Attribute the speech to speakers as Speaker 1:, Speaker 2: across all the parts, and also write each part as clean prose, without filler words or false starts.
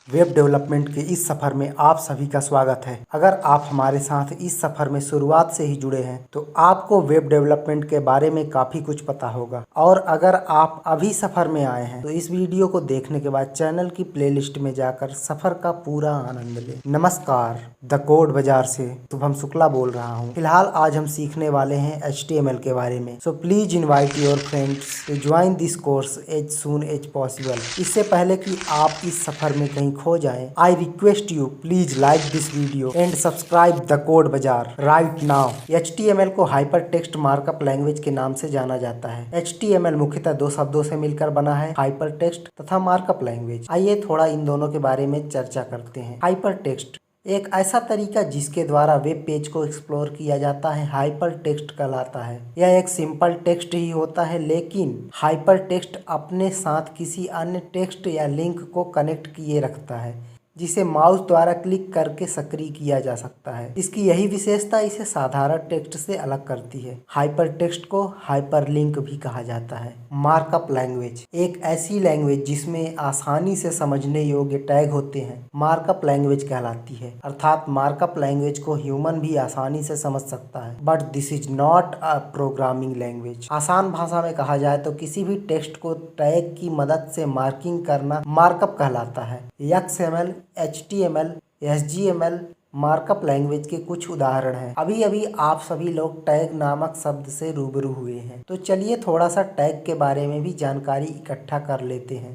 Speaker 1: Web development के इस सफ़र में आप सभी का स्वागत है। अगर आप हमारे साथ इस सफ़र में शुरुआत से ही जुड़े हैं तो आपको वेब डेवलपमेंट के बारे में काफ़ी कुछ पता होगा, और अगर आप अभी सफ़र में आए हैं तो इस वीडियो को देखने के बाद चैनल की प्लेलिस्ट में जाकर सफ़र का पूरा आनंद लें। नमस्कार, द कोड बाजार से शुभम शुक्ला बोल रहा हूँ। फिलहाल आज हम सीखने वाले हैं HTML के बारे में। So please invite your friends to join this course as soon as possible. इससे पहले कि आप इस सफ़र में कहीं खो जाएं, I request you please like this video and subscribe the code बाजार राइट नाउ। HTML को हाइपर टेक्स्ट मार्कअप लैंग्वेज के नाम से जाना जाता है। HTML मुख्यतः दो शब्दों से मिलकर बना है, हाइपर टेक्स्ट तथा मार्कअप लैंग्वेज। आइए थोड़ा इन दोनों के बारे में चर्चा करते हैं। हाइपर टेक्स्ट एक ऐसा तरीका जिसके द्वारा वेब पेज को एक्सप्लोर किया जाता है हाइपर टेक्स्ट कहलाता है। यह एक सिंपल टेक्स्ट ही होता है, लेकिन हाइपर टेक्स्ट अपने साथ किसी अन्य टेक्स्ट या लिंक को कनेक्ट किए रखता है, जिसे माउस द्वारा क्लिक करके सक्रिय किया जा सकता है। इसकी यही विशेषता इसे साधारण टेक्स्ट से अलग करती है। हाइपर टेक्स्ट को हाइपरलिंक भी कहा जाता है। मार्कअप लैंग्वेज एक ऐसी लैंग्वेज जिसमें आसानी से समझने योग्य टैग होते हैं मार्कअप लैंग्वेज कहलाती है। अर्थात मार्कअप लैंग्वेज को ह्यूमन भी आसानी से समझ सकता है, but this is not a programming language. आसान भाषा में कहा जाए तो किसी भी टेक्स्ट को टैग की मदद से मार्किंग करना मार्कअप कहलाता है। XML, HTML, HGML markup language के कुछ उदाहरण हैं। अभी अभी आप सभी लोग टैग नामक शब्द से रूबरू हुए हैं, तो चलिए थोड़ा सा टैग के बारे में भी जानकारी इकट्ठा कर लेते हैं।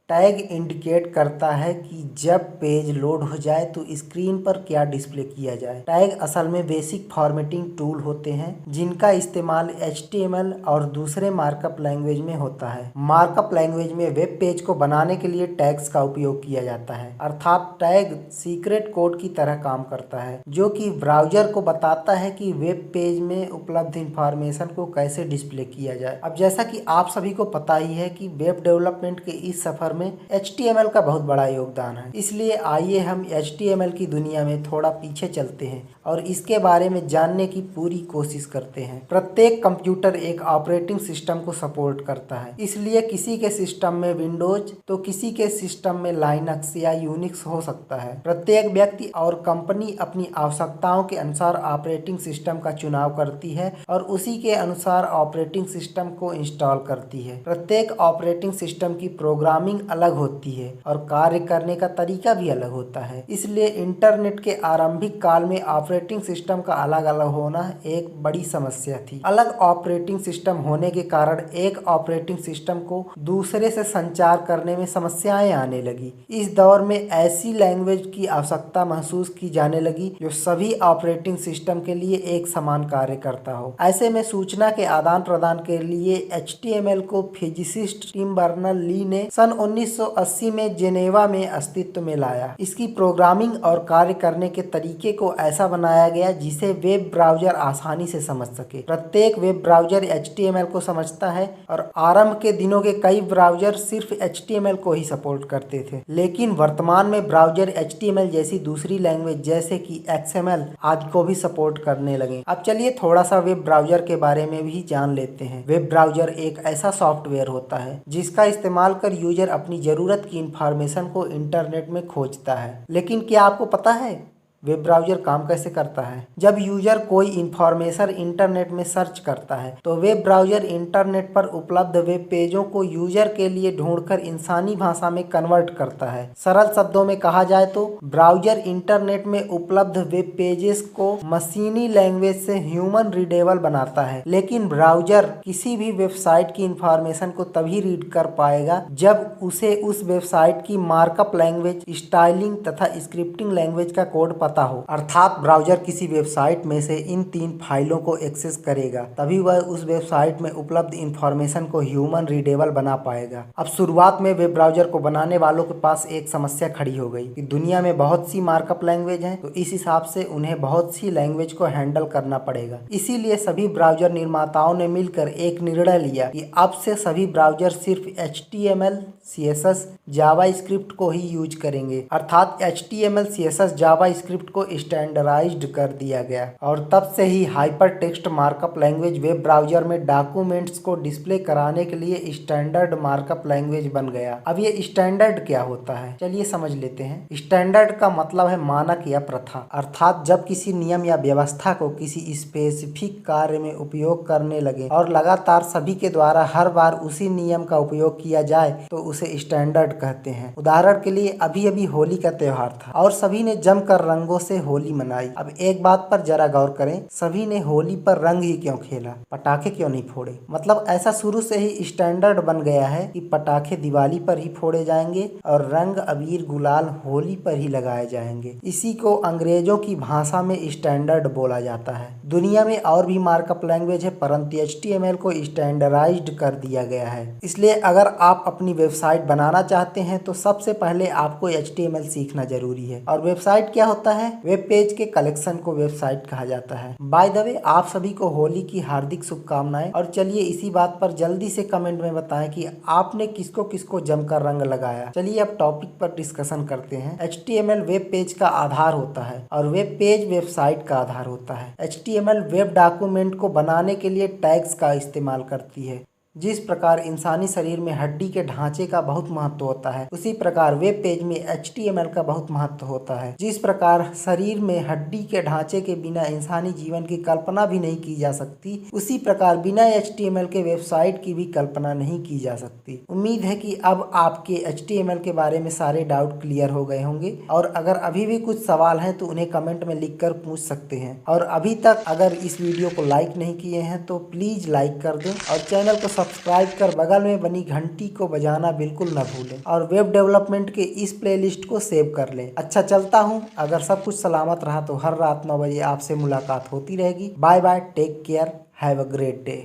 Speaker 1: टैग इंडिकेट करता है कि जब पेज लोड हो जाए तो स्क्रीन पर क्या डिस्प्ले किया जाए। टैग असल में बेसिक फॉर्मेटिंग टूल होते हैं जिनका इस्तेमाल HTML और दूसरे मार्कअप लैंग्वेज में होता है। मार्कअप लैंग्वेज में वेब पेज को बनाने के लिए टैग्स का उपयोग किया जाता है। अर्थात टैग सीक्रेट कोड की तरह काम करता है, जो कि ब्राउजर को बताता है कि वेब पेज में उपलब्ध इंफॉर्मेशन को कैसे डिस्प्ले किया जाए। अब जैसा कि आप सभी को पता ही है कि वेब डेवलपमेंट के इस सफर में HTML का बहुत बड़ा योगदान है। इसलिए आइए हम HTML की दुनिया में थोड़ा पीछे चलते हैं और इसके बारे में जानने की पूरी कोशिश करते हैं। प्रत्येक कंप्यूटर एक ऑपरेटिंग सिस्टम को सपोर्ट करता है, इसलिए किसी के सिस्टम में विंडोज तो किसी के सिस्टम में लाइनक्स या यूनिक्स हो सकता है। प्रत्येक व्यक्ति और कंपनी अपनी आवश्यकताओं के अनुसार ऑपरेटिंग सिस्टम का चुनाव करती है और उसी के अनुसार ऑपरेटिंग सिस्टम को इंस्टॉल करती है। प्रत्येक ऑपरेटिंग सिस्टम की प्रोग्रामिंग अलग होती है और कार्य करने का तरीका भी अलग होता है। इसलिए इंटरनेट के आरंभिक काल में ऑपरेटिंग सिस्टम का अलग अलग होना एक बड़ी समस्या थी। अलग ऑपरेटिंग सिस्टम होने के कारण एक ऑपरेटिंग सिस्टम को दूसरे से संचार करने में समस्याएं आने लगी। इस दौर में ऐसी लैंग्वेज की आवश्यकता महसूस की जाने लगी जो सभी ऑपरेटिंग सिस्टम के लिए एक समान कार्य करता हो। ऐसे में सूचना के आदान प्रदान के लिए HTML को फिजिसिस्ट टिम बर्नर्स-ली ने सन 1980 में जेनेवा में अस्तित्व में लाया। इसकी प्रोग्रामिंग और कार्य करने के तरीके को ऐसा बनाया गया जिसे वेब ब्राउजर आसानी से समझ सके। प्रत्येक वेब ब्राउजर HTML को समझता है और आरंभ के दिनों के कई ब्राउजर सिर्फ HTML को ही सपोर्ट करते थे, लेकिन वर्तमान में ब्राउजर HTML जैसी दूसरी लैंग्वेज जैसे कि XML आदि को भी सपोर्ट करने लगे। अब चलिए थोड़ा सा वेब ब्राउजर के बारे में भी जान लेते हैं। वेब ब्राउजर एक ऐसा सॉफ्टवेयर होता है जिसका इस्तेमाल कर यूजर अपनी जरूरत की इंफॉर्मेशन को इंटरनेट में खोजता है। लेकिन क्या आपको पता है वेब ब्राउजर काम कैसे करता है? जब यूजर कोई इंफॉर्मेशन इंटरनेट में सर्च करता है तो वेब ब्राउजर इंटरनेट पर उपलब्ध वेब पेजों को यूजर के लिए ढूंढकर इंसानी भाषा में कन्वर्ट करता है। सरल शब्दों में कहा जाए तो ब्राउजर इंटरनेट में उपलब्ध वेब पेजेस को मशीनी लैंग्वेज से ह्यूमन रीडेबल बनाता है। लेकिन ब्राउजर किसी भी वेबसाइट की इंफॉर्मेशन को तभी रीड कर पाएगा जब उसे उस वेबसाइट की मार्कअप लैंग्वेज, स्टाइलिंग तथा स्क्रिप्टिंग लैंग्वेज का कोड पता हो। अर्थात ब्राउजर किसी वेबसाइट में से इन 3 फाइलों को एक्सेस करेगा, तभी वह उस वेबसाइट में उपलब्ध इंफॉर्मेशन को ह्यूमन रीडेबल बना पाएगा। अब शुरुआत में वेब ब्राउजर को बनाने वालों के पास एक समस्या खड़ी हो गई कि दुनिया में बहुत सी मार्कअप लैंग्वेज हैं, तो इस हिसाब से उन्हें बहुत सी लैंग्वेज को हैंडल करना पड़ेगा। इसीलिए सभी ब्राउजर निर्माताओं ने मिलकर एक निर्णय लिया कि अब से सभी ब्राउजर सिर्फ HTML, CSS, जावास्क्रिप्ट को ही यूज करेंगे। अर्थात HTML, CSS, जावास्क्रिप्ट स्क्रिप्ट को स्टैंडर्डाइज्ड कर दिया गया और तब से ही hyper text markup language web browser में डॉक्यूमेंट्स को डिस्प्ले कराने के लिए स्टैंडर्ड मार्कअप लैंग्वेज बन गया। अब ये स्टैंडर्ड क्या होता है, चलिए समझ लेते हैं। स्टैंडर्ड का मतलब है मानक या प्रथा, अर्थात जब किसी नियम या व्यवस्था को किसी स्पेसिफिक कार्य में उपयोग करने लगे और लगातार सभी के द्वारा हर बार उसी नियम का उपयोग किया जाए तो उसे स्टैंडर्ड कहते हैं। उदाहरण के लिए अभी अभी होली का त्योहार था और सभी ने जमकर रंगों से होली मनाई। अब एक बात पर जरा गौर करें, सभी ने होली पर रंग ही क्यों खेला, पटाखे क्यों नहीं फोड़े? मतलब ऐसा शुरू से ही स्टैंडर्ड बन गया है कि पटाखे दिवाली पर ही फोड़े जाएंगे और रंग अबीर गुलाल होली पर ही लगाए जाएंगे। इसी को अंग्रेजों की भाषा में स्टैंडर्ड बोला जाता है। दुनिया में और भी मार्कअप लैंग्वेज है, परंतु HTML को स्टैंडर्डाइज्ड कर दिया गया है। इसलिए अगर आप अपनी वेबसाइट बनाना चाहते हैं तो सबसे पहले आपको HTML सीखना जरूरी है। और वेबसाइट क्या होता है? वेब पेज के कलेक्शन को वेबसाइट कहा जाता है। बाय द वे, आप सभी को होली की हार्दिक शुभकामनाएं। और चलिए इसी बात पर जल्दी से कमेंट में बताएं कि आपने किसको किसको जमकर रंग लगाया। चलिए अब टॉपिक पर डिस्कशन करते हैं। HTML वेब पेज का आधार होता है और वेब पेज वेबसाइट का आधार होता है। HTML वेब डॉक्यूमेंट को बनाने के लिए टैग्स का इस्तेमाल करती है। जिस प्रकार इंसानी शरीर में हड्डी के ढांचे का बहुत महत्व होता है, उसी प्रकार वेब पेज में HTML का बहुत महत्व होता है। जिस प्रकार शरीर में हड्डी के ढांचे के बिना इंसानी जीवन की कल्पना भी नहीं की जा सकती, उसी प्रकार बिना HTML के वेबसाइट की भी कल्पना नहीं की जा सकती। उम्मीद है कि अब आपके HTML के बारे में सारे डाउट क्लियर हो गए होंगे और अगर अभी भी कुछ सवाल हैं तो उन्हें कमेंट में लिखकर पूछ सकते हैं। और अभी तक अगर इस वीडियो को लाइक नहीं किए हैं तो प्लीज लाइक कर दें और चैनल को सब्सक्राइब कर बगल में बनी घंटी को बजाना बिल्कुल न भूलें और वेब डेवलपमेंट के इस प्लेलिस्ट को सेव कर लें। अच्छा चलता हूँ, अगर सब कुछ सलामत रहा तो हर रात 9 बजे आपसे मुलाकात होती रहेगी। Bye bye, take care, have a great day.